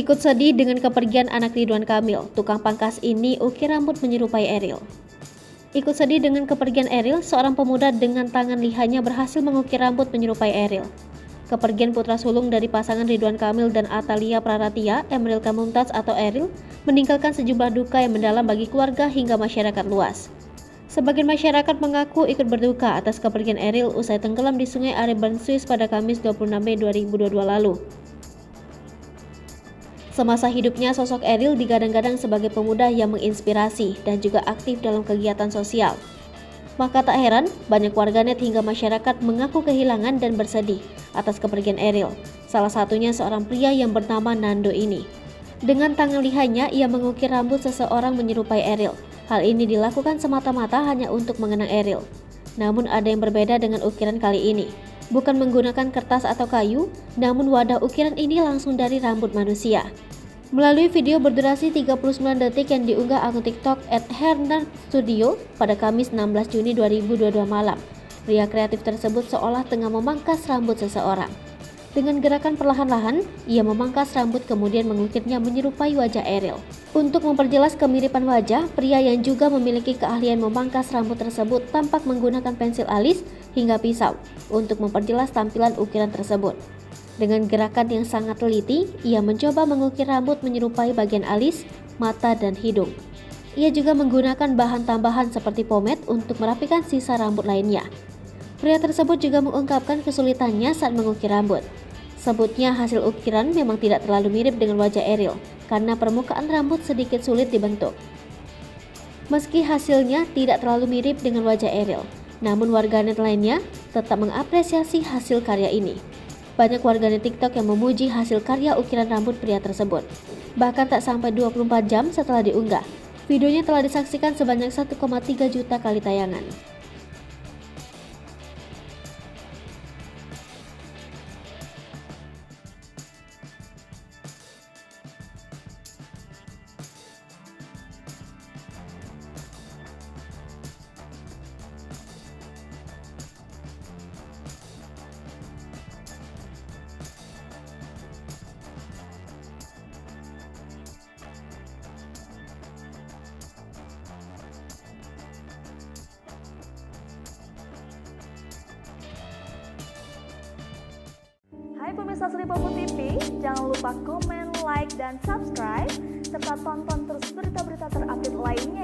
Ikut sedih dengan kepergian anak Ridwan Kamil, tukang pangkas ini ukir rambut menyerupai Eril. Ikut sedih dengan kepergian Eril, seorang pemuda dengan tangan lihatnya berhasil mengukir rambut menyerupai Eril. Kepergian putra sulung dari pasangan Ridwan Kamil dan Atalia Praratia, Emeril Khan Mumtaz atau Eril, meninggalkan sejumlah duka yang mendalam bagi keluarga hingga masyarakat luas. Sebagian masyarakat mengaku ikut berduka atas kepergian Eril usai tenggelam di Sungai Areban, Swiss pada Kamis 26 Mei 2022 lalu. Semasa hidupnya, sosok Eril digadang-gadang sebagai pemuda yang menginspirasi dan juga aktif dalam kegiatan sosial. Maka tak heran, banyak warganet hingga masyarakat mengaku kehilangan dan bersedih atas kepergian Eril, salah satunya seorang pria yang bernama Nando ini. Dengan tangan lihatnya, ia mengukir rambut seseorang menyerupai Eril. Hal ini dilakukan semata-mata hanya untuk mengenang Eril. Namun ada yang berbeda dengan ukiran kali ini. Bukan menggunakan kertas atau kayu, namun wadah ukiran ini langsung dari rambut manusia. Melalui video berdurasi 39 detik yang diunggah akun TikTok @hernardstudio pada Kamis 16 Juni 2022 malam, pria kreatif tersebut seolah tengah memangkas rambut seseorang. Dengan gerakan perlahan-lahan, ia memangkas rambut kemudian mengukirnya menyerupai wajah Eril. Untuk memperjelas kemiripan wajah, pria yang juga memiliki keahlian memangkas rambut tersebut tampak menggunakan pensil alis hingga pisau untuk memperjelas tampilan ukiran tersebut. Dengan gerakan yang sangat teliti, ia mencoba mengukir rambut menyerupai bagian alis, mata, dan hidung. Ia juga menggunakan bahan tambahan seperti pomade untuk merapikan sisa rambut lainnya. Pria tersebut juga mengungkapkan kesulitannya saat mengukir rambut. Sebutnya hasil ukiran memang tidak terlalu mirip dengan wajah Eril karena permukaan rambut sedikit sulit dibentuk. Meski hasilnya tidak terlalu mirip dengan wajah Eril, namun warganet lainnya tetap mengapresiasi hasil karya ini. Banyak warganet TikTok yang memuji hasil karya ukiran rambut pria tersebut. Bahkan tak sampai 24 jam setelah diunggah, videonya telah disaksikan sebanyak 1,3 juta kali tayangan. Hai pemirsa Sri Popo TV, jangan lupa komen, like, dan subscribe, serta tonton terus berita-berita terupdate lainnya